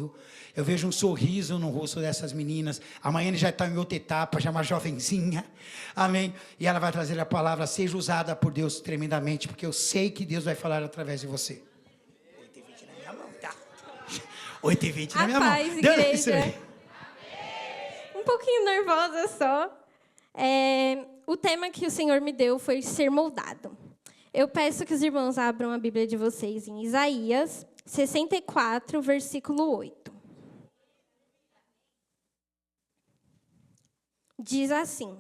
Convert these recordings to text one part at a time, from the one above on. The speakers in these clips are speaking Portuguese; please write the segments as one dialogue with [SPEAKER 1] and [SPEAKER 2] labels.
[SPEAKER 1] lindo. Eu vejo um sorriso no rosto dessas meninas. Amanhã ele já está em outra etapa, já uma jovenzinha. Amém? E ela vai trazer a palavra, seja usada por Deus tremendamente, porque eu sei que Deus vai falar através de você. 8h20 na minha mão, tá? 8h20 na minha mão.
[SPEAKER 2] Paz, igreja. Um pouquinho nervosa só. O tema que o Senhor me deu foi ser moldado. Eu peço que os irmãos abram a Bíblia de vocês em Isaías 64, versículo 8. Diz assim: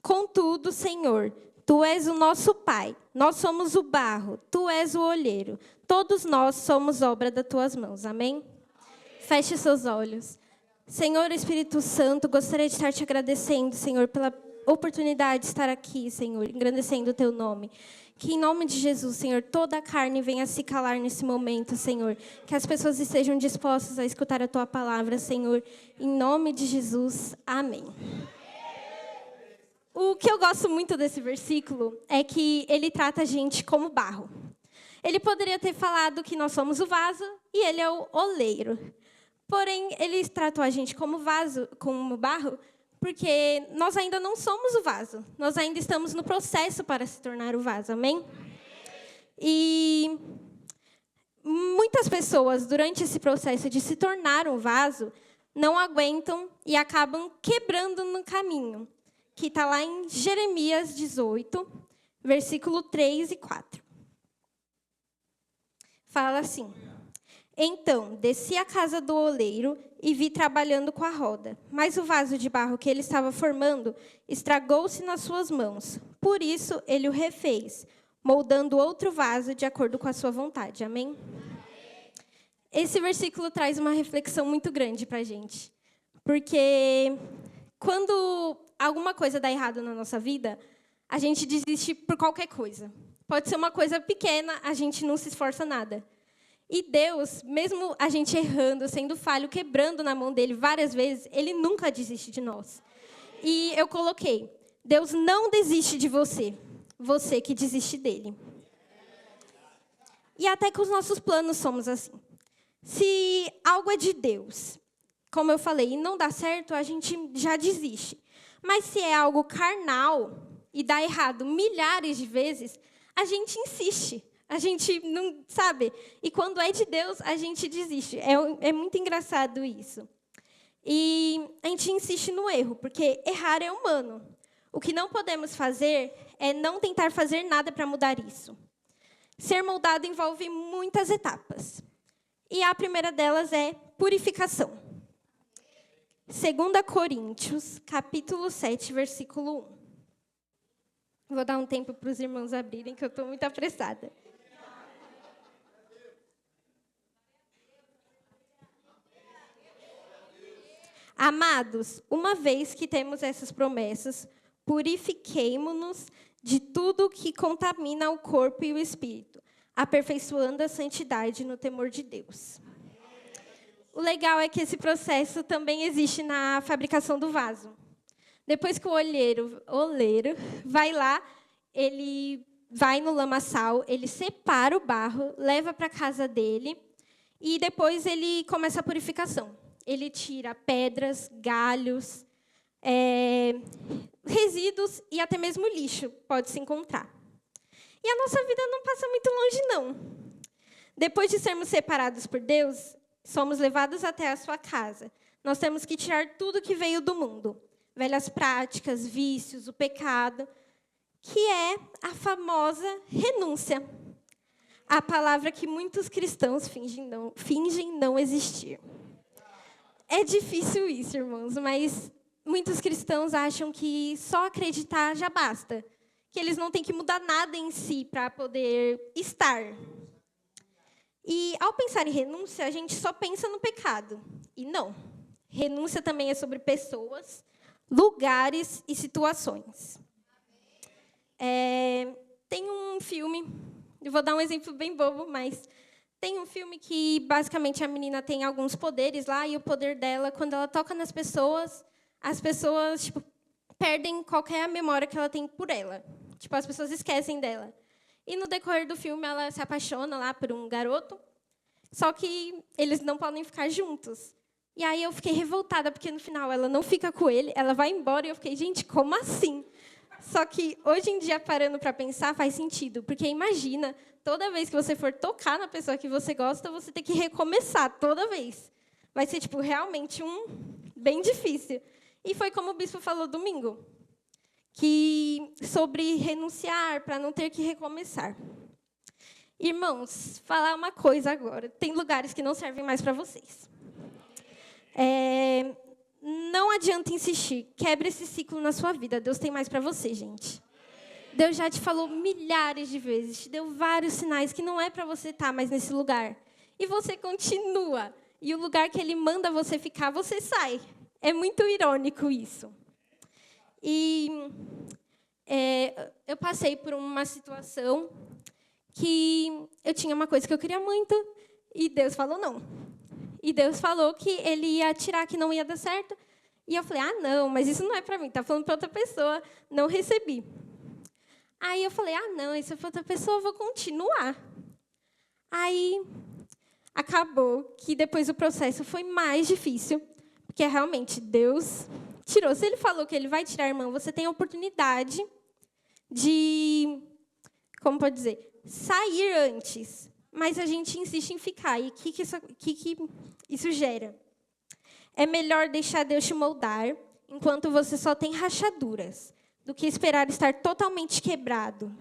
[SPEAKER 2] Contudo, Senhor, Tu és o nosso Pai, nós somos o barro, Tu és o olheiro, todos nós somos obra das Tuas mãos. Amém? Feche seus olhos. Senhor Espírito Santo, gostaria de estar te agradecendo, Senhor, pela oportunidade de estar aqui, Senhor, engrandecendo o Teu nome. Que em nome de Jesus, Senhor, toda a carne venha se calar nesse momento, Senhor. Que as pessoas estejam dispostas a escutar a Tua palavra, Senhor. Em nome de Jesus, amém. O que eu gosto muito desse versículo é que ele trata a gente como barro. Ele poderia ter falado que nós somos o vaso e ele é o oleiro. Porém, ele tratou a gente como vaso, como barro, porque nós ainda não somos o vaso. Nós ainda estamos no processo para se tornar o vaso, amém? E muitas pessoas, durante esse processo de se tornar um vaso, não aguentam e acabam quebrando no caminho, que está lá em Jeremias 18, versículo 3 e 4. Fala assim: Então, desci à casa do oleiro e vi trabalhando com a roda. Mas o vaso de barro que ele estava formando estragou-se nas suas mãos. Por isso, ele o refez, moldando outro vaso de acordo com a sua vontade. Amém? Esse versículo traz uma reflexão muito grande para a gente. Porque quando alguma coisa dá errado na nossa vida, a gente desiste por qualquer coisa. Pode ser uma coisa pequena, a gente não se esforça nada. E Deus, mesmo a gente errando, sendo falho, quebrando na mão dele várias vezes, ele nunca desiste de nós. E eu coloquei: Deus não desiste de você, você que desiste dele. E até que os nossos planos somos assim. Se algo é de Deus, como eu falei, e não dá certo, a gente já desiste. Mas se é algo carnal e dá errado milhares de vezes, a gente insiste. A gente não sabe. E quando é de Deus, a gente desiste. É muito engraçado isso. E a gente insiste no erro, porque errar é humano. O que não podemos fazer é não tentar fazer nada para mudar isso. Ser moldado envolve muitas etapas. E a primeira delas é purificação. 2 Coríntios, capítulo 7, versículo 1. Vou dar um tempo para os irmãos abrirem, que eu estou muito apressada. Amados, uma vez que temos essas promessas, purifiquemo-nos de tudo que contamina o corpo e o espírito, aperfeiçoando a santidade no temor de Deus. O legal é que esse processo também existe na fabricação do vaso. Depois que o oleiro vai lá, ele vai no lamaçal, ele separa o barro, leva para a casa dele e depois ele começa a purificação. Ele tira pedras, galhos, resíduos e até mesmo lixo pode se encontrar. E a nossa vida não passa muito longe, não. Depois de sermos separados por Deus, somos levados até a sua casa. Nós temos que tirar tudo que veio do mundo. Velhas práticas, vícios, o pecado, que é a famosa renúncia. A palavra que muitos cristãos fingem não existir. É difícil isso, irmãos, mas muitos cristãos acham que só acreditar já basta. Que eles não têm que mudar nada em si para poder estar. E, ao pensar em renúncia, a gente só pensa no pecado. E não. Renúncia também é sobre pessoas, lugares e situações. Tem um filme, eu vou dar um exemplo bem bobo, mas tem um filme que, basicamente, a menina tem alguns poderes lá, e o poder dela, quando ela toca nas pessoas, as pessoas perdem qualquer memória que ela tem por ela. As pessoas esquecem dela. E, no decorrer do filme, ela se apaixona lá por um garoto, Só que eles não podem ficar juntos. E aí eu fiquei revoltada, porque no final ela não fica com ele, ela vai embora, e eu fiquei, gente, como assim? Só que hoje em dia, parando para pensar, faz sentido. Porque imagina, toda vez que você for tocar na pessoa que você gosta, você tem que recomeçar, toda vez. Vai ser, tipo, realmente bem difícil. E foi como o bispo falou domingo, que sobre renunciar para não ter que recomeçar. Irmãos, falar uma coisa agora. Tem lugares que não servem mais para vocês. Não adianta insistir. Quebre esse ciclo na sua vida. Deus tem mais para você, gente. Deus já te falou milhares de vezes, te deu vários sinais que não é para você estar mais nesse lugar. E você continua. E o lugar que Ele manda você ficar, você sai. É muito irônico isso. E eu passei por uma situação que eu tinha uma coisa que eu queria muito, e Deus falou não. E Deus falou que Ele ia tirar, que não ia dar certo. E eu falei, não, mas isso não é para mim, está falando para outra pessoa, não recebi. Aí eu falei, não, isso é para outra pessoa, eu vou continuar. Aí acabou que depois o processo foi mais difícil, porque realmente Deus tirou. Se Ele falou que Ele vai tirar, irmão, você tem a oportunidade de, como pode dizer, sair antes, mas a gente insiste em ficar. E o que isso gera? É melhor deixar Deus te moldar enquanto você só tem rachaduras, do que esperar estar totalmente quebrado.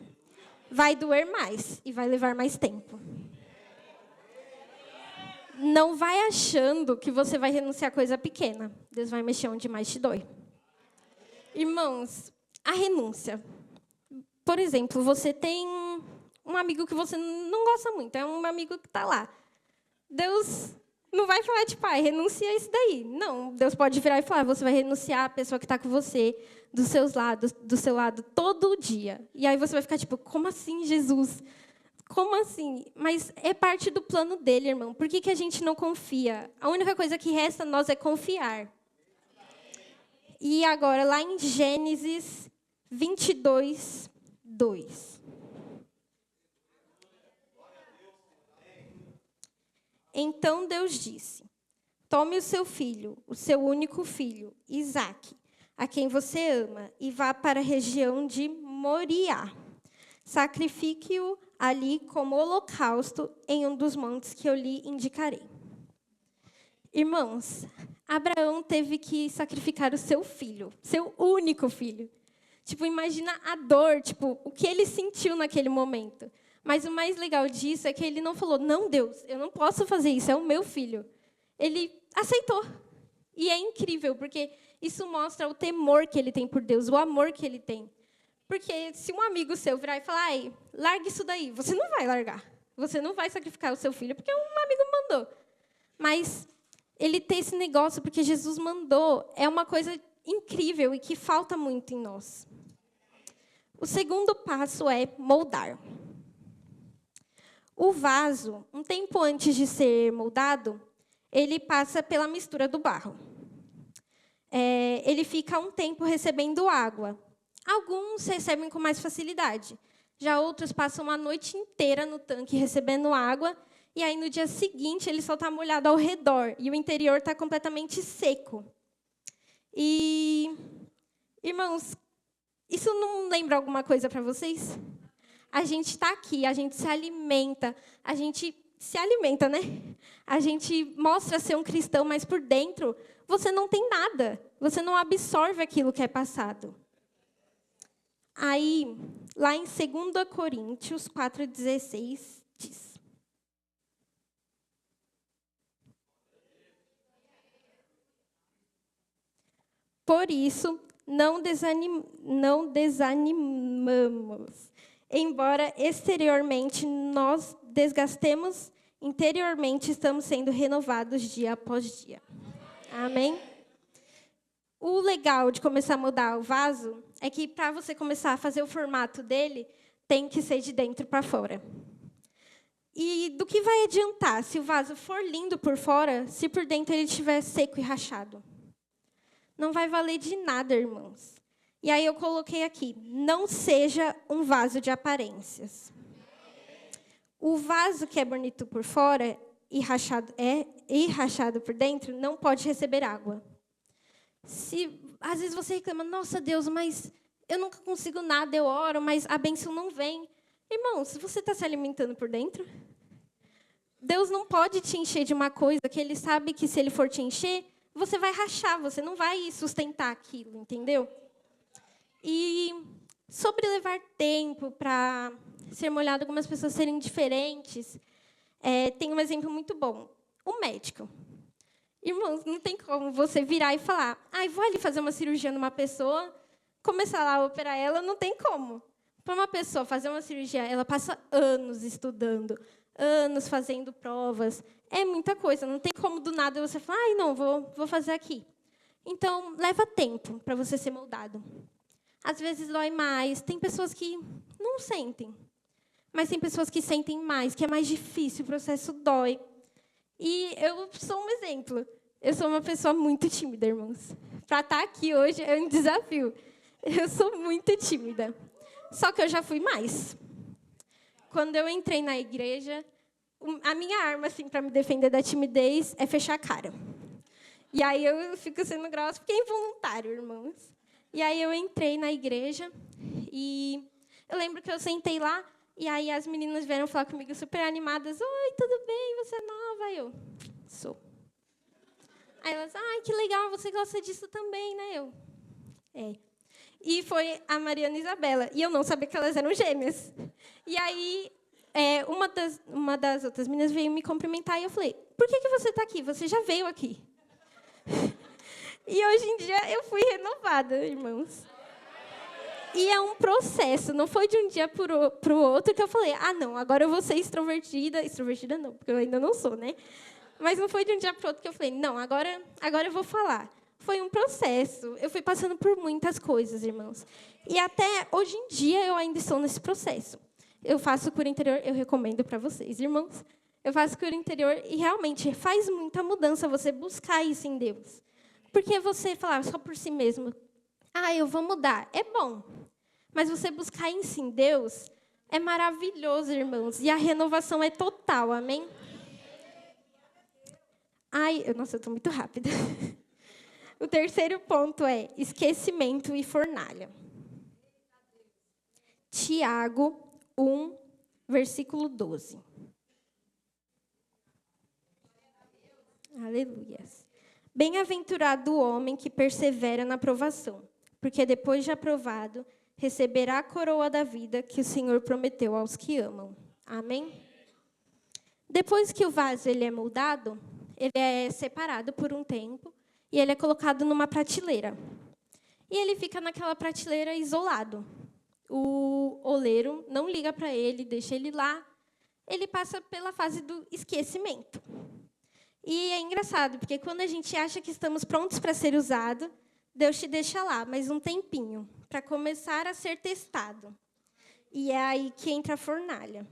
[SPEAKER 2] Vai doer mais e vai levar mais tempo. Não vai achando que você vai renunciar a coisa pequena. Deus vai mexer onde mais te dói. Irmãos, a renúncia. Por exemplo, você tem um amigo que você não gosta muito, é um amigo que está lá. Deus não vai falar, tipo, renuncia a isso daí. Não, Deus pode virar e falar, você vai renunciar à pessoa que está com você, do seu lado, todo dia. E aí você vai ficar, tipo, como assim, Jesus? Como assim? Mas é parte do plano dele, irmão. Por que a gente não confia? A única coisa que resta a nós é confiar. E agora, lá em Gênesis 22, 2. Então Deus disse, tome o seu filho, o seu único filho, Isaque, a quem você ama, e vá para a região de Moriá. Sacrifique-o ali como holocausto em um dos montes que eu lhe indicarei. Irmãos, Abraão teve que sacrificar o seu filho, seu único filho. Tipo, imagina a dor, tipo, o que ele sentiu naquele momento. Mas o mais legal disso é que ele não falou, não, Deus, eu não posso fazer isso, é o meu filho. Ele aceitou. E é incrível, porque isso mostra o temor que ele tem por Deus, o amor que ele tem. Porque se um amigo seu virar e falar, larga isso daí, você não vai largar. Você não vai sacrificar o seu filho, porque um amigo mandou. Mas ele ter esse negócio, porque Jesus mandou, é uma coisa incrível e que falta muito em nós. O segundo passo é moldar. O vaso, um tempo antes de ser moldado, ele passa pela mistura do barro. Ele fica um tempo recebendo água. Alguns recebem com mais facilidade. Já outros passam a noite inteira no tanque recebendo água, e aí no dia seguinte ele só está molhado ao redor, e o interior está completamente seco. E, irmãos, isso não lembra alguma coisa para vocês? A gente está aqui, a gente se alimenta, né? A gente mostra ser um cristão, mas por dentro você não tem nada. Você não absorve aquilo que é passado. Aí, lá em 2 Coríntios 4,16, diz. Por isso, não desanimamos. Embora exteriormente nós desgastemos, interiormente estamos sendo renovados dia após dia. Amém? O legal de começar a mudar o vaso é que, para você começar a fazer o formato dele, tem que ser de dentro para fora. E do que vai adiantar se o vaso for lindo por fora, se por dentro ele estiver seco e rachado? Não vai valer de nada, irmãos. E aí eu coloquei aqui, não seja um vaso de aparências. O vaso que é bonito por fora, e rachado por dentro, não pode receber água. Às vezes você reclama, nossa Deus, mas eu nunca consigo nada, eu oro, mas a bênção não vem. Irmão, se você está se alimentando por dentro, Deus não pode te encher de uma coisa que Ele sabe que se Ele for te encher, você vai rachar, você não vai sustentar aquilo, entendeu? E sobre levar tempo para ser molhado, algumas pessoas serem diferentes, tem um exemplo muito bom. O médico. Irmãos, não tem como você virar e falar, vou ali fazer uma cirurgia numa pessoa, começar lá a operar ela, não tem como. Para uma pessoa fazer uma cirurgia, ela passa anos estudando, anos fazendo provas. É muita coisa, não tem como do nada você falar, não, vou fazer aqui. Então, leva tempo para você ser moldado. Às vezes dói mais, tem pessoas que não sentem, mas tem pessoas que sentem mais, que é mais difícil, o processo dói. E eu sou um exemplo. Eu sou uma pessoa muito tímida, irmãos. Para estar aqui hoje é um desafio. Eu sou muito tímida. Só que eu já fui mais. Quando eu entrei na igreja, a minha arma assim, para me defender da timidez é fechar a cara. E aí eu fico sendo grossa, porque é involuntário, irmãos. E aí eu entrei na igreja e eu lembro que eu sentei lá e aí as meninas vieram falar comigo super animadas. Oi, tudo bem? Você é nova? Eu, sou. Aí elas, que legal, você gosta disso também, né? Eu, E foi a Mariana e a Isabela. E eu não sabia que elas eram gêmeas. E aí, uma das outras meninas veio me cumprimentar e eu falei, por que você está aqui? Você já veio aqui. E hoje em dia eu fui renovada, irmãos. E é um processo, não foi de um dia para o outro que eu falei, não, agora eu vou ser extrovertida. Extrovertida não, porque eu ainda não sou, né? Mas não foi de um dia para o outro que eu falei, não, agora eu vou falar. Foi um processo. Eu fui passando por muitas coisas, irmãos. E até hoje em dia eu ainda estou nesse processo. Eu faço cura interior, eu recomendo para vocês, irmãos. Eu faço cura interior e realmente faz muita mudança você buscar isso em Deus. Porque você falar só por si mesmo, eu vou mudar, é bom. Mas você buscar isso em Deus é maravilhoso, irmãos. E a renovação é total, amém? Nossa, eu estou muito rápida. O terceiro ponto é esquecimento e fornalha. Tiago 1, versículo 12. Aleluias. Bem-aventurado o homem que persevera na provação, porque depois de aprovado, receberá a coroa da vida que o Senhor prometeu aos que amam. Amém? Depois que o vaso é moldado, ele é separado por um tempo e ele é colocado numa prateleira. E ele fica naquela prateleira isolado. O oleiro não liga para ele, deixa ele lá. Ele passa pela fase do esquecimento. E é engraçado, porque quando a gente acha que estamos prontos para ser usado, Deus te deixa lá, mais um tempinho, para começar a ser testado. E é aí que entra a fornalha.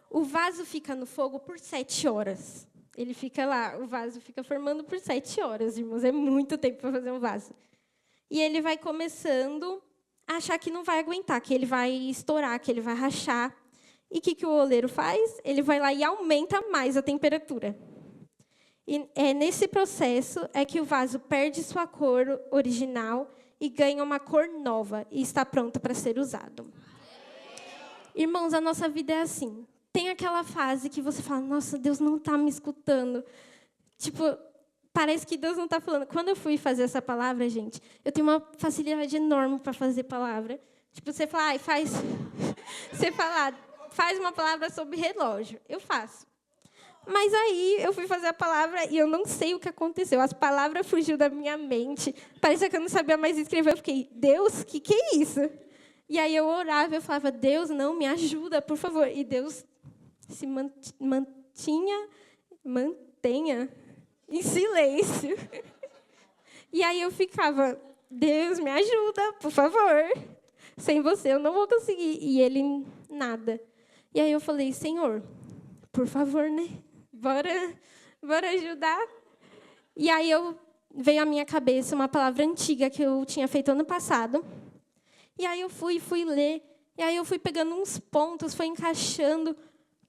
[SPEAKER 2] O vaso fica no fogo por 7 horas. Ele fica lá, o vaso fica formando por 7 horas, irmãos. É muito tempo para fazer um vaso. E ele vai começando a achar que não vai aguentar, que ele vai estourar, que ele vai rachar. E o que o oleiro faz? Ele vai lá e aumenta mais a temperatura. E nesse processo é que o vaso perde sua cor original e ganha uma cor nova e está pronto para ser usado. Irmãos, a nossa vida é assim. Tem aquela fase que você fala, nossa, Deus não está me escutando. Tipo, parece que Deus não está falando. Quando eu fui fazer essa palavra, gente, eu tenho uma facilidade enorme para fazer palavra. Tipo, você fala, faz uma palavra sobre relógio. Eu faço. Mas aí eu fui fazer a palavra e eu não sei o que aconteceu. As palavras fugiu da minha mente. Parecia que eu não sabia mais escrever. Eu fiquei, Deus, que é isso? E aí eu orava, eu falava, Deus, não, me ajuda, por favor. E Deus se mantenha em silêncio. E aí eu ficava, Deus, me ajuda, por favor. Sem você eu não vou conseguir. E ele, nada. E aí eu falei, Senhor, por favor, né? Bora ajudar. E aí veio à minha cabeça uma palavra antiga que eu tinha feito ano passado. E aí eu fui ler. E aí eu fui pegando uns pontos, fui encaixando.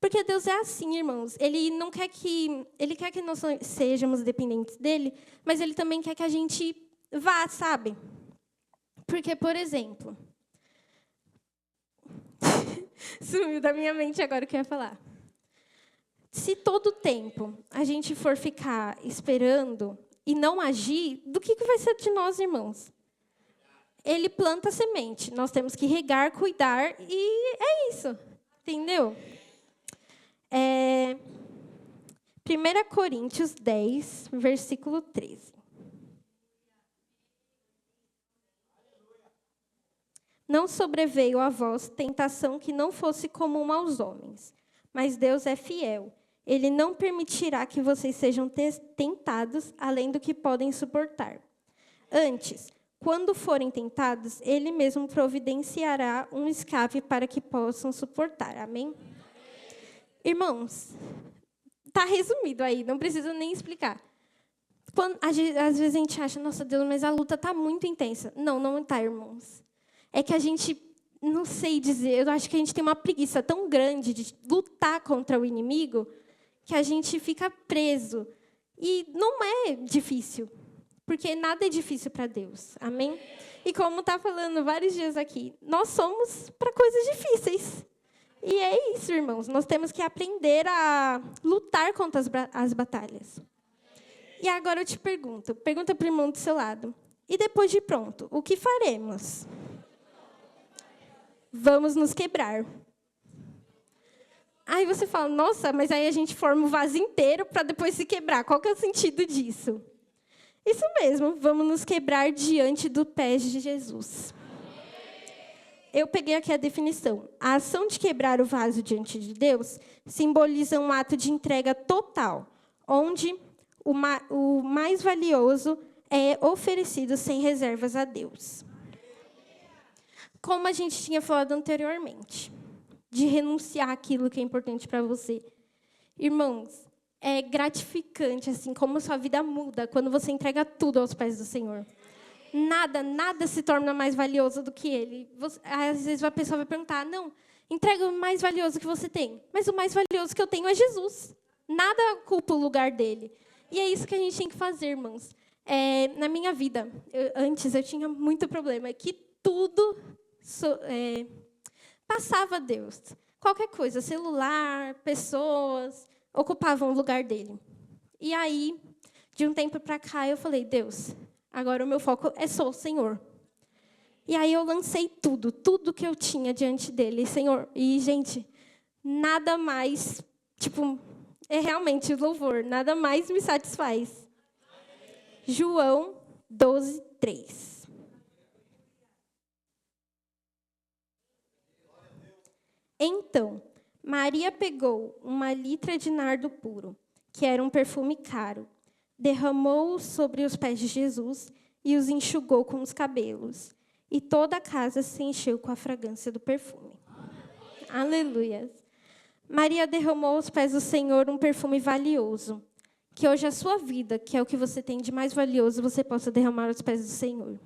[SPEAKER 2] Porque Deus é assim, irmãos. Ele quer que nós sejamos dependentes dele, mas ele também quer que a gente vá, sabe? Porque, por exemplo, sumiu da minha mente agora o que eu ia falar. Se todo tempo a gente for ficar esperando e não agir, do que vai ser de nós, irmãos? Ele planta a semente, nós temos que regar, cuidar, e é isso, entendeu? 1 Coríntios 10, versículo 13. Não sobreveio a vós tentação que não fosse comum aos homens, mas Deus é fiel. Ele não permitirá que vocês sejam tentados além do que podem suportar. Antes, quando forem tentados, Ele mesmo providenciará um escape para que possam suportar. Amém? Irmãos, está resumido aí, não preciso nem explicar. Às vezes a gente acha, nossa Deus, mas a luta está muito intensa. Não está, irmãos. É que a gente, não sei dizer, eu acho que a gente tem uma preguiça tão grande de lutar contra o inimigo que a gente fica preso. E não é difícil, porque nada é difícil para Deus. Amém? E como está falando vários dias aqui, nós somos para coisas difíceis. E é isso, irmãos. Nós temos que aprender a lutar contra as batalhas. E agora eu te pergunta para o irmão do seu lado. E depois de pronto, o que faremos? Vamos nos quebrar. Aí você fala, nossa, mas aí a gente forma o vaso inteiro para depois se quebrar. Qual que é o sentido disso? Isso mesmo, vamos nos quebrar diante dos pés de Jesus. Eu peguei aqui a definição. A ação de quebrar o vaso diante de Deus simboliza um ato de entrega total, onde o mais valioso é oferecido sem reservas a Deus. Como a gente tinha falado anteriormente, de renunciar àquilo que é importante para você. Irmãos, é gratificante, assim, como sua vida muda quando você entrega tudo aos pés do Senhor. Nada se torna mais valioso do que Ele. Às vezes a pessoa vai perguntar, não, entrega o mais valioso que você tem. Mas o mais valioso que eu tenho é Jesus. Nada ocupa o lugar dele. E é isso que a gente tem que fazer, irmãos. Na minha vida, antes eu tinha muito problema, que tudo passava a Deus. Qualquer coisa, celular, pessoas, ocupavam o lugar dele. E aí, de um tempo para cá, eu falei, Deus, agora o meu foco é só o Senhor. E aí eu lancei tudo que eu tinha diante dele, Senhor. E, gente, nada mais, é realmente louvor, nada mais me satisfaz. João 12, 3. Então, Maria pegou uma litra de nardo puro, que era um perfume caro, derramou-o sobre os pés de Jesus e os enxugou com os cabelos. E toda a casa se encheu com a fragrância do perfume. Aleluia. Maria derramou aos pés do Senhor um perfume valioso. Que hoje a sua vida, que é o que você tem de mais valioso, você possa derramar aos pés do Senhor.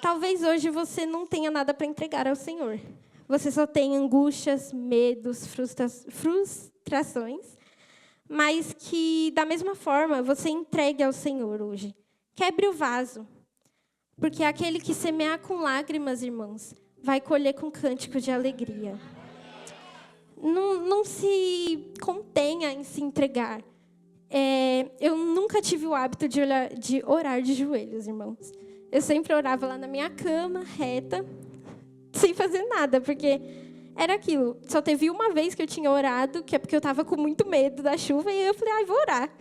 [SPEAKER 2] Talvez hoje você não tenha nada para entregar ao Senhor. Você só tem angústias, medos, frustrações, mas que, da mesma forma, você entregue ao Senhor hoje. Quebre o vaso, porque aquele que semear com lágrimas, irmãos, vai colher com cânticos de alegria. Não se contenha em se entregar. Eu nunca tive o hábito de orar de joelhos, irmãos. Eu sempre orava lá na minha cama, reta, sem fazer nada, porque era aquilo. Só teve uma vez que eu tinha orado, que é porque eu estava com muito medo da chuva, e eu falei, vou orar.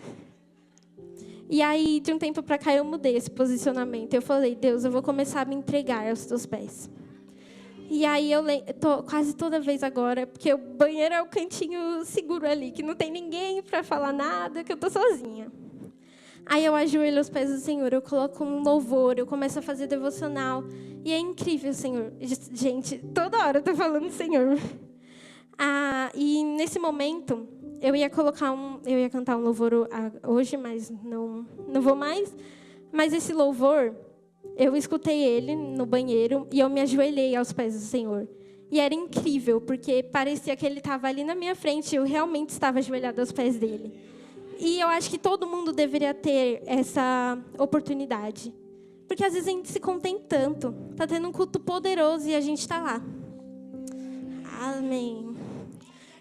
[SPEAKER 2] E aí, de um tempo para cá, eu mudei esse posicionamento. Eu falei, Deus, eu vou começar a me entregar aos teus pés. E aí, eu quase toda vez agora, porque o banheiro é o cantinho seguro ali, que não tem ninguém para falar nada, que eu estou sozinha. Aí eu ajoelho aos pés do Senhor, eu coloco um louvor, eu começo a fazer devocional. E é incrível, Senhor. Gente, toda hora eu estou falando Senhor. E nesse momento, eu ia cantar um louvor hoje, mas não vou mais. Mas esse louvor, eu escutei ele no banheiro e eu me ajoelhei aos pés do Senhor. E era incrível, porque parecia que ele estava ali na minha frente, eu realmente estava ajoelhada aos pés dele. E eu acho que todo mundo deveria ter essa oportunidade. Porque às vezes a gente se contém tanto. Está tendo um culto poderoso e a gente está lá. Amém.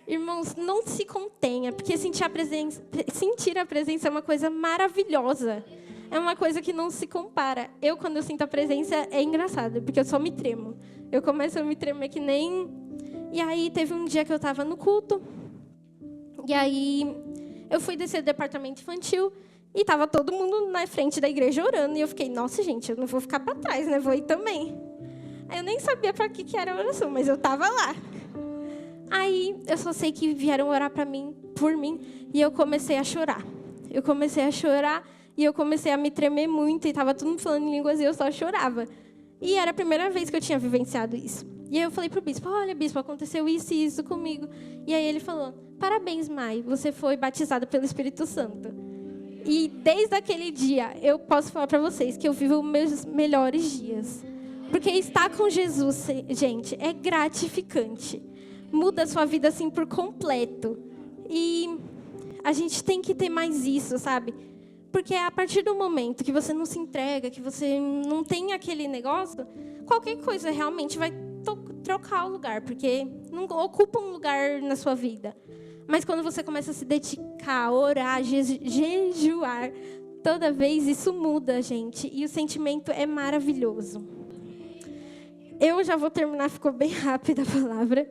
[SPEAKER 2] Irmãos, não se contenha, porque sentir a presença é uma coisa maravilhosa. É uma coisa que não se compara. Quando eu sinto a presença, é engraçado, porque eu só me tremo. Eu começo a me tremer que nem... E aí, teve um dia que eu estava no culto. E aí, eu fui descer do departamento infantil. E estava todo mundo na frente da igreja orando. E eu fiquei, nossa, gente, eu não vou ficar para trás, né? Vou ir também. Aí, eu nem sabia para que era a oração, mas eu estava lá. Aí, eu só sei que vieram orar por mim. E eu comecei a chorar. E eu comecei a me tremer muito, e estava todo mundo falando em línguas e eu só chorava. E era a primeira vez que eu tinha vivenciado isso. E aí eu falei para o bispo, olha, bispo, aconteceu isso e isso comigo. E aí ele falou, parabéns, Mai, você foi batizada pelo Espírito Santo. E desde aquele dia, eu posso falar para vocês que eu vivo meus melhores dias. Porque estar com Jesus, gente, é gratificante. Muda a sua vida assim por completo. E a gente tem que ter mais isso, sabe? Porque a partir do momento que você não se entrega, que você não tem aquele negócio, qualquer coisa realmente vai trocar o lugar, porque não ocupa um lugar na sua vida. Mas quando você começa a se dedicar, orar, jejuar, toda vez isso muda, gente. E o sentimento é maravilhoso. Eu já vou terminar, ficou bem rápida a palavra.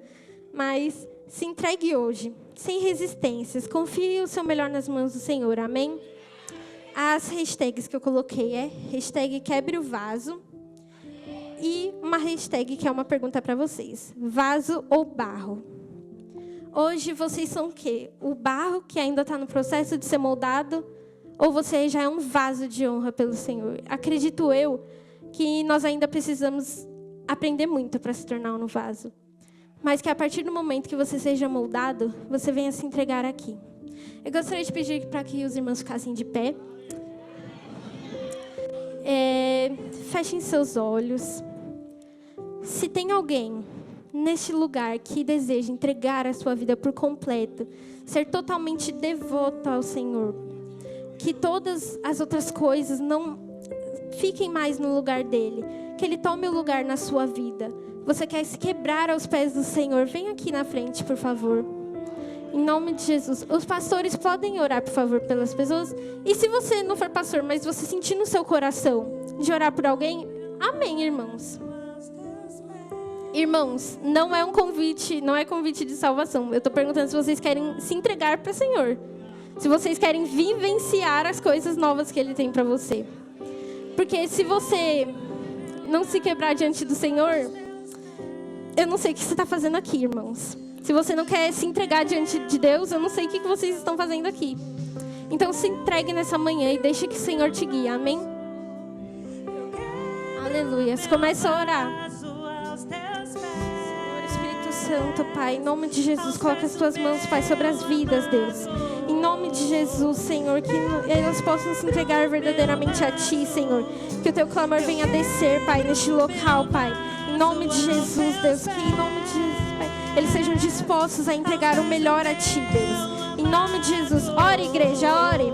[SPEAKER 2] Mas se entregue hoje, sem resistências. Confie o seu melhor nas mãos do Senhor, amém? As hashtags que eu coloquei é hashtag quebre o vaso e uma hashtag que é uma pergunta para vocês. Vaso ou barro? Hoje vocês são o quê? O barro que ainda está no processo de ser moldado ou você já é um vaso de honra pelo Senhor? Acredito eu que nós ainda precisamos aprender muito para se tornar um vaso. Mas que a partir do momento que você seja moldado, você venha se entregar aqui. Eu gostaria de pedir para que os irmãos ficassem de pé. Fechem seus olhos. Se tem alguém neste lugar que deseja entregar a sua vida por completo, ser totalmente devoto ao Senhor, que todas as outras coisas não fiquem mais no lugar dele, que ele tome o lugar na sua vida. Você quer se quebrar aos pés do Senhor? Vem aqui na frente, por favor. Em nome de Jesus. Os pastores podem orar, por favor, pelas pessoas. E se você não for pastor, mas você sentir no seu coração de orar por alguém, amém, irmãos. Irmãos, não é um convite, não é convite de salvação. Eu estou perguntando se vocês querem se entregar para o Senhor. Se vocês querem vivenciar as coisas novas que Ele tem para você. Porque se você não se quebrar diante do Senhor, eu não sei o que você está fazendo aqui, irmãos. Se você não quer se entregar diante de Deus, eu não sei o que vocês estão fazendo aqui. Então se entregue nessa manhã e deixe que o Senhor te guie, amém? Aleluia. Começa a orar. Senhor Espírito Santo, Pai, em nome de Jesus, coloca as tuas mãos, Pai, sobre as vidas, Deus. Em nome de Jesus, Senhor, que elas possam se entregar verdadeiramente a Ti, Senhor. Que o Teu clamor venha descer, Pai, neste local, Pai. Em nome de Jesus, Deus, que em nome de Jesus, Pai, eles sejam dispostos a entregar o melhor a Ti, Deus. Em nome de Jesus, ore, igreja, ore.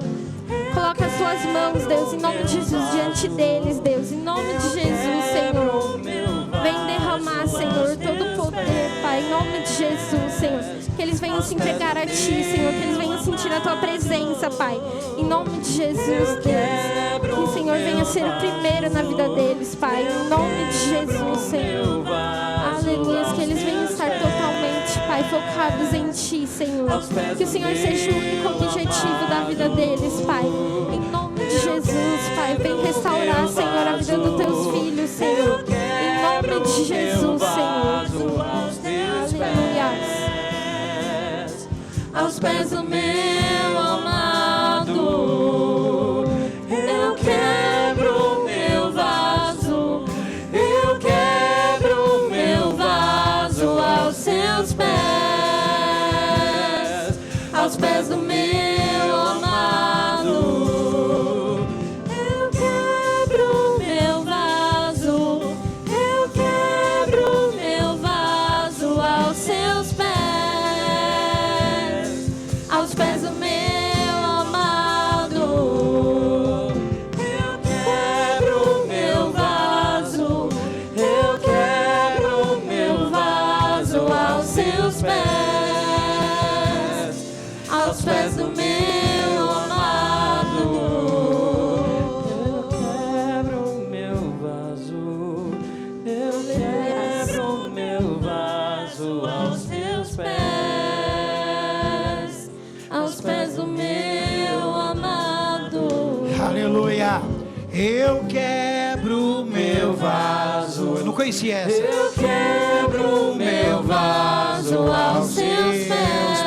[SPEAKER 2] Coloca as Suas mãos, Deus, em nome de Jesus, diante deles, Deus. Em nome de Jesus, Senhor. Vem derramar, Senhor, todo o poder, Pai, em nome de Jesus, Senhor. Que eles venham se entregar a Ti, Senhor. Que eles venham sentir a Tua presença, Pai. Em nome de Jesus, Deus. Que o Senhor venha ser o primeiro na vida deles, Pai. Em nome de Jesus, Senhor. Aleluia. Que eles venham estar totalmente, Pai, focados em Ti, Senhor. Que o Senhor seja o único objetivo da vida deles, Pai. Em nome de Jesus, Pai. Vem restaurar, Senhor, a vida dos Teus filhos, Senhor. Em nome de Jesus, Senhor. Aleluia. Aos pés do meu amado, eu quebro o meu vaso, eu quebro o meu vaso aos Seus pés do meu
[SPEAKER 1] Eu quebro meu vaso. Eu não conhecia essa.
[SPEAKER 3] Eu quebro meu vaso aos seus pés,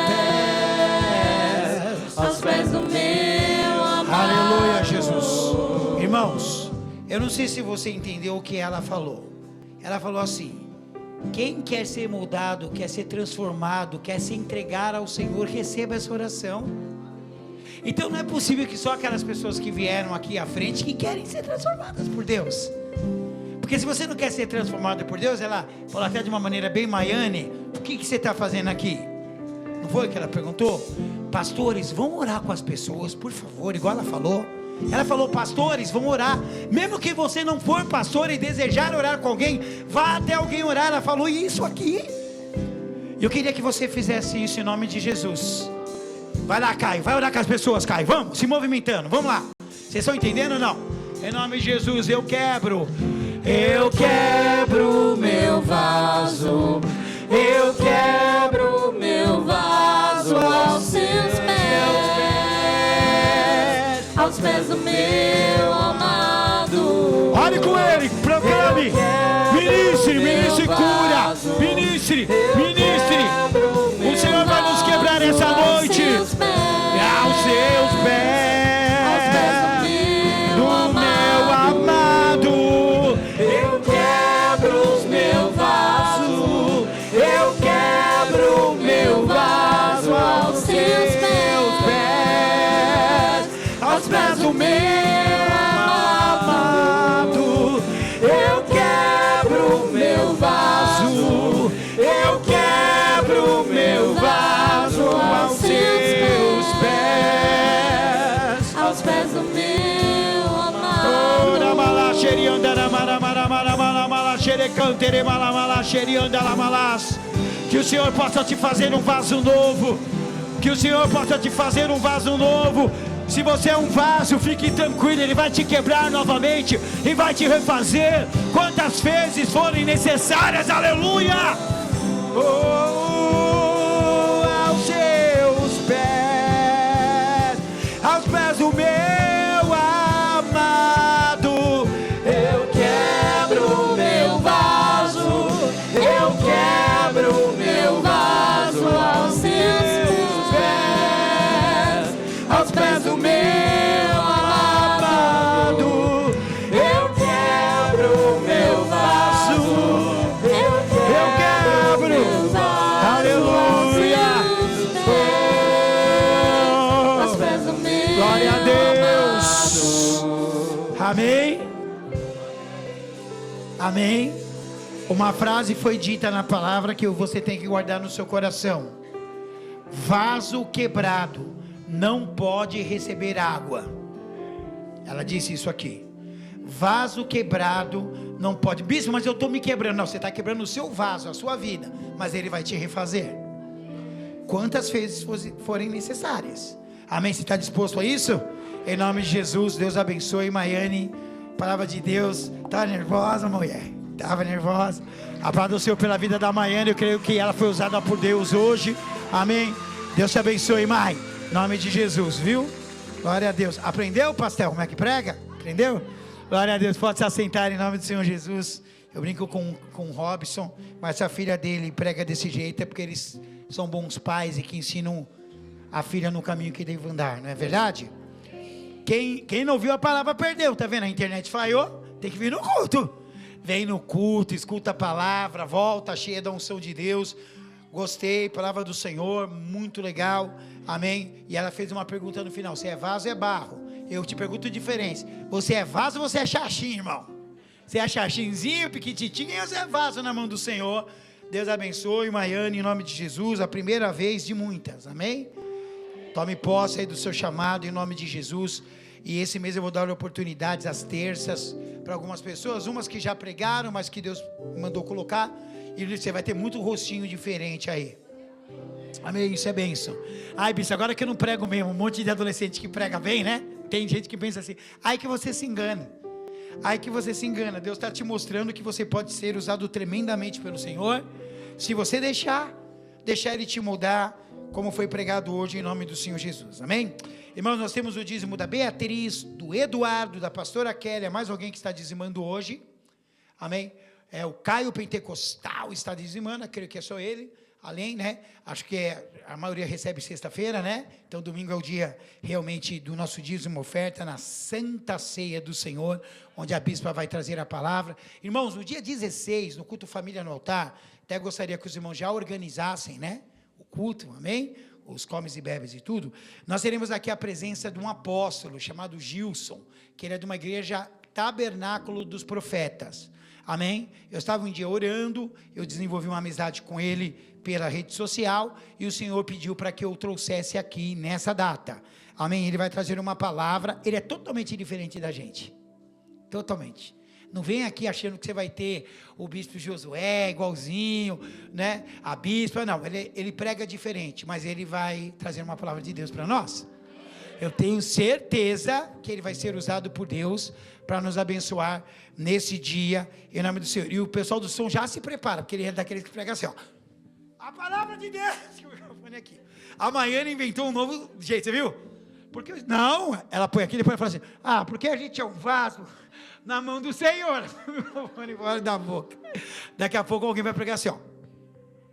[SPEAKER 3] aos pés do meu amado.
[SPEAKER 1] Aleluia, Jesus. Irmãos, eu não sei se você entendeu o que ela falou. Ela falou assim: quem quer ser moldado, quer ser transformado, quer se entregar ao Senhor, receba essa oração. Então não é possível que só aquelas pessoas que vieram aqui à frente que querem ser transformadas por Deus. Porque se você não quer ser transformado por Deus, ela falou até de uma maneira bem Maiane: o que você está fazendo aqui? Não foi o que ela perguntou? Pastores, vão orar com as pessoas, por favor, igual ela falou. Ela falou: pastores, vão orar. Mesmo que você não for pastor e desejar orar com alguém, vá até alguém orar. Ela falou isso aqui. Eu queria que você fizesse isso em nome de Jesus. Vai lá, Caio, vai orar com as pessoas, Caio. Vamos, se movimentando, vamos lá. Vocês estão entendendo ou não? Em nome de Jesus, eu quebro
[SPEAKER 3] Meu vaso, eu quebro meu vaso aos seus pés, aos pés do meu amado.
[SPEAKER 1] Olhe com ele, proclame, ministre cura, ministre. O Senhor vai nos quebrar essa noite. Aos seus pés do meu amado.
[SPEAKER 3] Eu quebro os meu vaso, eu quebro meu vaso aos seus pés, aos pés do meu amado. Eu quebro meu vaso, eu quebro meu vaso aos seus pés, aos pés do meu amado.
[SPEAKER 1] Que o Senhor possa te fazer um vaso novo. Que o Senhor possa te fazer um vaso novo. Se você é um vaso, fique tranquilo, Ele vai te quebrar novamente e vai te refazer quantas vezes forem necessárias. Aleluia! Aos seus pés, aos pés do meu amado.
[SPEAKER 3] Eu quebro meu vaso, eu quebro meu vaso aos seus pés, aos pés do meu amado. Eu quebro meu vaso, eu quebro meu vaso.
[SPEAKER 1] Aleluia!
[SPEAKER 3] Aos pés do meu
[SPEAKER 1] Glória a Deus! Amém? Amém? Uma frase foi dita na palavra que você tem que guardar no seu coração: vaso quebrado não pode receber água. Ela disse isso aqui: vaso quebrado não pode. Bispo, mas eu estou me quebrando. Não, você está quebrando o seu vaso, a sua vida, mas Ele vai te refazer quantas vezes forem necessárias. Amém? Você está disposto a isso? Em nome de Jesus, Deus abençoe. Maiane, palavra de Deus. Está nervosa, mulher? Estava nervosa. A palavra do Senhor pela vida da Maiane, eu creio que ela foi usada por Deus hoje. Amém? Deus te abençoe, Mai. Em nome de Jesus, viu? Glória a Deus. Aprendeu, pastel, como é que prega? Aprendeu? Glória a Deus. Pode se assentar em nome do Senhor Jesus. Eu brinco com o Robson, mas se a filha dele prega desse jeito é porque eles são bons pais e que ensinam a filha no caminho que deve andar, não é verdade? Quem não ouviu a palavra perdeu, tá vendo? A internet falhou, tem que vir no culto. Vem no culto, escuta a palavra, volta cheia da unção de Deus. Gostei, palavra do Senhor, muito legal, amém. E ela fez uma pergunta no final: você é vaso ou é barro? Eu te pergunto a diferença: você é vaso ou você é xaxim, irmão? Você é xaxinzinho, piquititinho, ou você é vaso na mão do Senhor? Deus abençoe, Maiane, em nome de Jesus, a primeira vez de muitas, amém? Tome posse aí do seu chamado em nome de Jesus. E esse mês eu vou dar oportunidades às terças para algumas pessoas, umas que já pregaram, mas que Deus mandou colocar, e você vai ter muito rostinho diferente aí. Amém, isso é bênção. Ai, bicho, agora que eu não prego mesmo, um monte de adolescente que prega bem, né? Tem gente que pensa assim: ai que você se engana. Ai que você se engana. Deus está te mostrando que você pode ser usado tremendamente pelo Senhor, se você deixar. deixar Ele te mudar, como foi pregado hoje, em nome do Senhor Jesus, amém? Irmãos, nós temos o dízimo da Beatriz, do Eduardo, da pastora Kelly, mais alguém que está dizimando hoje, amém? O Caio Pentecostal está dizimando, creio que é só ele, além, né? Acho que a maioria recebe sexta-feira, né? Então domingo é o dia realmente do nosso dízimo oferta na Santa Ceia do Senhor, onde a bispa vai trazer a palavra. Irmãos, no dia 16, no culto Família no Altar, até gostaria que os irmãos já organizassem, né? O culto, amém? Os comes e bebes e tudo. Nós teremos aqui a presença de um apóstolo chamado Gilson, que ele é de uma igreja Tabernáculo dos Profetas. Amém? Eu estava um dia orando, eu desenvolvi uma amizade com ele pela rede social, e o Senhor pediu para que eu trouxesse aqui nessa data. Amém? Ele vai trazer uma palavra, ele é totalmente diferente da gente. Totalmente. Não vem aqui achando que você vai ter o bispo Josué igualzinho, né? A bispa, não, ele prega diferente, mas ele vai trazer uma palavra de Deus para nós. Eu tenho certeza que ele vai ser usado por Deus para nos abençoar nesse dia, em nome do Senhor. E o pessoal do som já se prepara, porque ele é daqueles que prega assim, ó. A palavra de Deus. O microfone aqui. A Maiane inventou um novo jeito, você viu? Porque, não, ela põe aqui e depois fala assim, porque a gente é um vaso na mão do Senhor. O microfone fora da boca. Daqui a pouco alguém vai pregar assim, ó.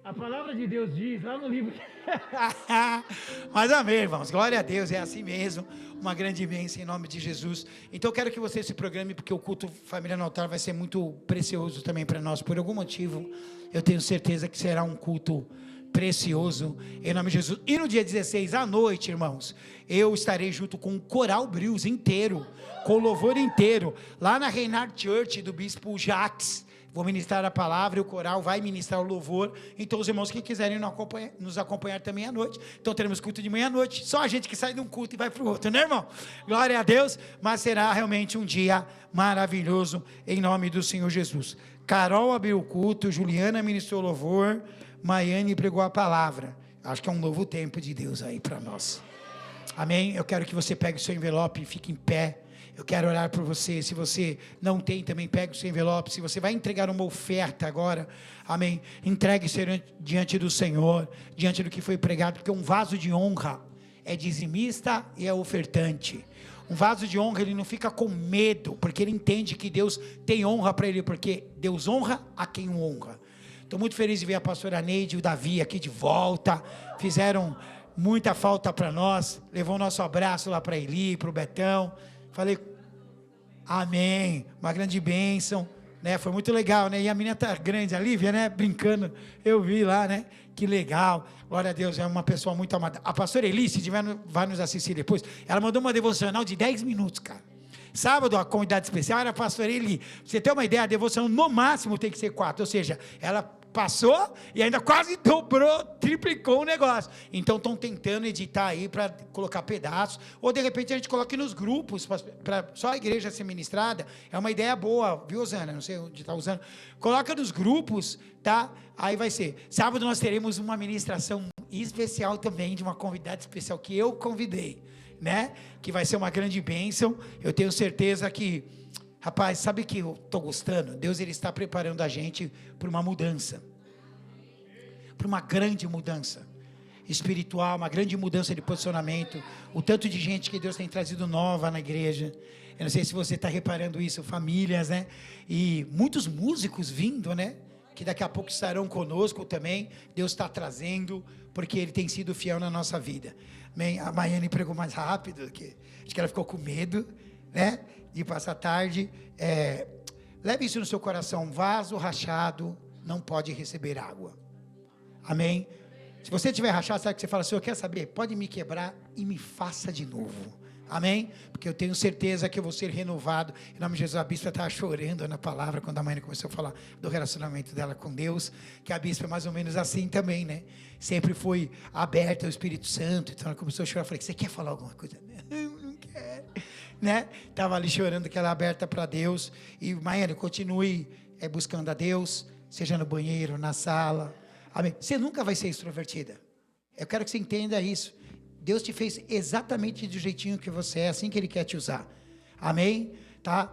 [SPEAKER 1] A palavra de Deus diz, lá no livro. Mas amém, irmãos, glória a Deus, é assim mesmo, uma grande bênção em nome de Jesus. Então eu quero que você se programe, porque o culto Família no Altar vai ser muito precioso também para nós, por algum motivo, eu tenho certeza que será um culto precioso, em nome de Jesus. E no dia 16 à noite, irmãos, eu estarei junto com o Coral Brios inteiro, com o louvor inteiro, lá na Reinhard Church do Bispo Jacques. Vou ministrar a palavra e o coral vai ministrar o louvor. Então os irmãos que quiserem nos acompanhar também à noite. Então teremos culto de manhã à noite. Só a gente que sai de um culto e vai para o outro, né, irmão? Glória a Deus. Mas será realmente um dia maravilhoso em nome do Senhor Jesus. Carol abriu o culto, Juliana ministrou o louvor, Maiane pregou a palavra. Acho que é um novo tempo de Deus aí para nós. Amém? Eu quero que você pegue o seu envelope e fique em pé. Eu quero orar por você. Se você não tem, também pegue o seu envelope. Se você vai entregar uma oferta agora, amém, entregue-se diante do Senhor, diante do que foi pregado, porque um vaso de honra é dizimista e é ofertante. Um vaso de honra, ele não fica com medo, porque ele entende que Deus tem honra para ele, porque Deus honra a quem o honra. Estou muito feliz de ver a pastora Neide e o Davi aqui de volta. Fizeram muita falta para nós. Levou o nosso abraço lá para Eli, para o Betão. Falei, amém, uma grande bênção, né? Foi muito legal, né? E a menina tá grande, a Lívia, né? Brincando, eu vi lá, né? Que legal, glória a Deus, é uma pessoa muito amada. A pastora Eli, se tiver, vai nos assistir depois, ela mandou uma devocional de 10 minutos, cara. Sábado, a convidada especial era a pastora Eli. Pra você ter uma ideia, a devocional no máximo tem que ser 4, ou seja, ela passou e ainda quase dobrou, triplicou o negócio. Então estão tentando editar aí para colocar pedaços, ou de repente a gente coloque nos grupos para só a igreja ser ministrada. É uma ideia boa, viu, Osana? Não sei onde está usando. Coloca nos grupos, tá? Aí vai ser. Sábado nós teremos uma ministração especial também de uma convidada especial que eu convidei, né? Que vai ser uma grande bênção. Eu tenho certeza que, rapaz, sabe que eu estou gostando? Deus, ele está preparando a gente para uma mudança, para uma grande mudança espiritual, uma grande mudança de posicionamento. O tanto de gente que Deus tem trazido nova na igreja. Eu não sei se você está reparando isso, famílias, né? E muitos músicos vindo, né? Que daqui a pouco estarão conosco também. Deus está trazendo, porque Ele tem sido fiel na nossa vida. Amém? A Maiane pregou mais rápido, acho que ela ficou com medo, né? De passar tarde. Leve isso no seu coração. Um vaso rachado não pode receber água. Amém? Se você tiver rachado, sabe que você fala, Senhor, quer saber? Pode me quebrar e me faça de novo. Amém? Porque eu tenho certeza que eu vou ser renovado. Em nome de Jesus, a bispa estava chorando na palavra quando a mãe começou a falar do relacionamento dela com Deus, que a bispa é mais ou menos assim também, né? Sempre foi aberta ao Espírito Santo. Então ela começou a chorar. Eu falei, você quer falar alguma coisa? Não quero, né? Estava ali chorando, que ela é aberta para Deus. E Maiane, continue buscando a Deus, seja no banheiro, na sala. Amém? Você nunca vai ser extrovertida. Eu quero que você entenda isso. Deus te fez exatamente do jeitinho que você é, assim que Ele quer te usar. Amém? tá?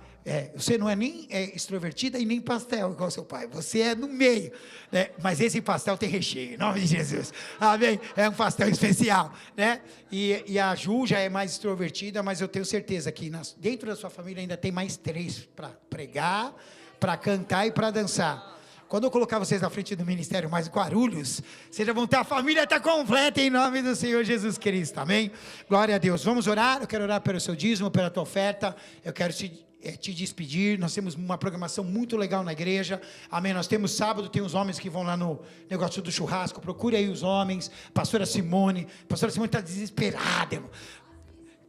[SPEAKER 1] Você não é nem extrovertida e nem pastel, igual seu pai. Você é no meio, né? Mas esse pastel tem recheio, em nome de Jesus. Amém? É um pastel especial, né? E a Ju já é mais extrovertida, mas eu tenho certeza que dentro da sua família ainda tem mais 3 para pregar, para cantar e para dançar. Quando eu colocar vocês na frente do Ministério Mais Guarulhos, vocês já vão ter, a família está completa em nome do Senhor Jesus Cristo, amém? Glória a Deus. Vamos orar? Eu quero orar pelo seu dízimo, pela tua oferta. Eu quero te despedir. Nós temos uma programação muito legal na igreja, amém? Nós temos sábado, tem os homens que vão lá no negócio do churrasco. Procure aí os homens. Pastora Simone está desesperada, irmão.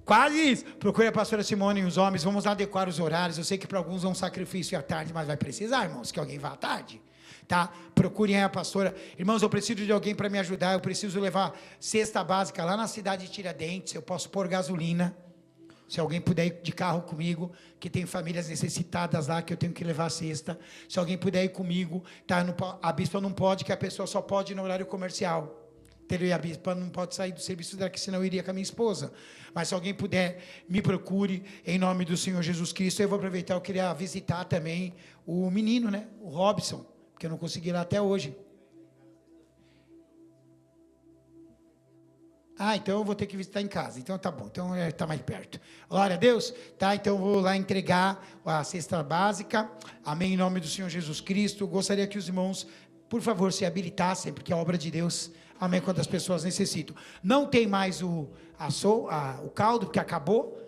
[SPEAKER 1] Quase isso. Procure a pastora Simone e os homens. Vamos lá adequar os horários. Eu sei que para alguns é um sacrifício à tarde, mas vai precisar, irmãos, que alguém vá à tarde, tá? Procurem aí a pastora. Irmãos, eu preciso de alguém para me ajudar. Eu preciso levar cesta básica lá na cidade de Tiradentes. Eu posso pôr gasolina. Se alguém puder ir de carro comigo, que tem famílias necessitadas lá, que eu tenho que levar a cesta. Se alguém puder ir comigo, tá? A bispa não pode, que a pessoa só pode ir no horário comercial. E a bispa não pode sair do serviço daqui, senão eu iria com a minha esposa. Mas se alguém puder, me procure, em nome do Senhor Jesus Cristo. Eu vou aproveitar, eu queria visitar também o menino, né? O Robson, porque eu não consegui ir lá até hoje. Então eu vou ter que visitar em casa. Então tá bom, então está mais perto. Glória a Deus. Tá, então eu vou lá entregar a cesta básica. Amém, em nome do Senhor Jesus Cristo. Gostaria que os irmãos, por favor, se habilitassem, porque é obra de Deus. Amém, quando as pessoas necessitam. Não tem mais o caldo, porque acabou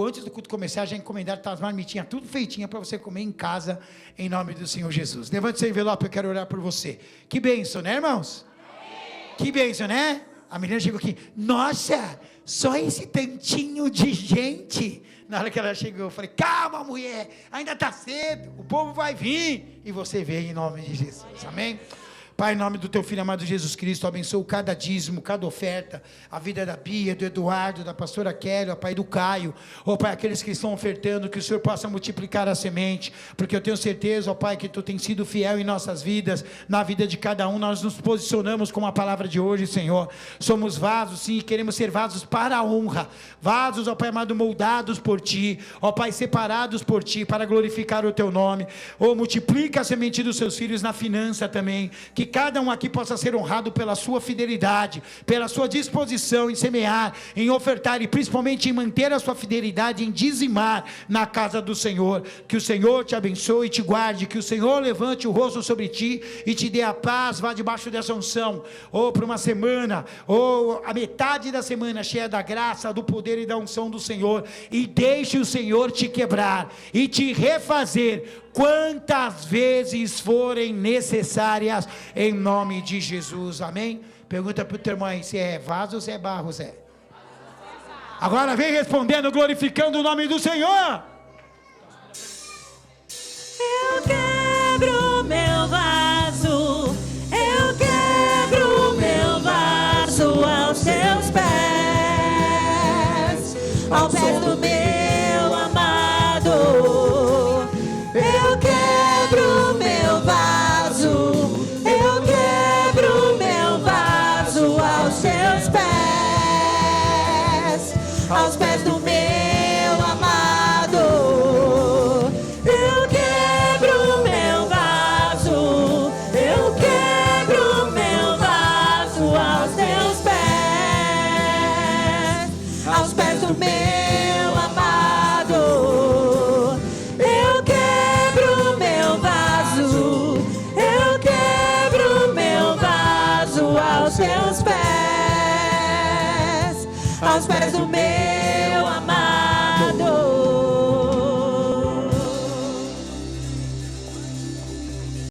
[SPEAKER 1] antes do culto começar, já encomendaram as marmitinhas, tudo feitinha para você comer em casa, em nome do Senhor Jesus. Levante seu envelope, eu quero orar por você. Que bênção, né, irmãos? Amém. Que bênção, né? A menina chegou aqui, nossa, só esse tantinho de gente. Na hora que ela chegou, eu falei, calma, mulher, ainda está cedo, o povo vai vir, e você vem em nome de Jesus, amém? Pai, em nome do teu filho amado Jesus Cristo, abençoa cada dízimo, cada oferta, a vida da Bia, do Eduardo, da pastora Kelly, ó Pai, do Caio, ó Pai, aqueles que estão ofertando, que o Senhor possa multiplicar a semente, porque eu tenho certeza, ó Pai, que tu tens sido fiel em nossas vidas, na vida de cada um. Nós nos posicionamos com a palavra de hoje, Senhor, somos vasos, sim, e queremos ser vasos para a honra, vasos, ó Pai amado, moldados por Ti, ó Pai, separados por Ti, para glorificar o Teu nome. Multiplica a semente dos seus filhos na finança também, que cada um aqui possa ser honrado pela sua fidelidade, pela sua disposição em semear, em ofertar e principalmente em manter a sua fidelidade em dizimar na casa do Senhor. Que o Senhor te abençoe e te guarde, que o Senhor levante o rosto sobre ti e te dê a paz. Vá debaixo dessa unção, para uma semana, a metade da semana cheia da graça, do poder e da unção do Senhor, e deixe o Senhor te quebrar e te refazer quantas vezes forem necessárias, em nome de Jesus, amém? Pergunta para o teu irmão se é vaso ou se é barro, Zé. Agora vem respondendo, glorificando o nome do Senhor.
[SPEAKER 3] Eu quebro meu vaso, eu quebro meu vaso aos teus pés, aos pés do meu amado. Eu quebro meu vaso, eu quebro meu vaso aos teus pés, aos pés do meu amado. Eu quebro meu vaso, eu quebro meu vaso aos teus pés, aos pés do meu amado. Eu quebro meu vaso, eu quebro meu vaso aos teus pés do meu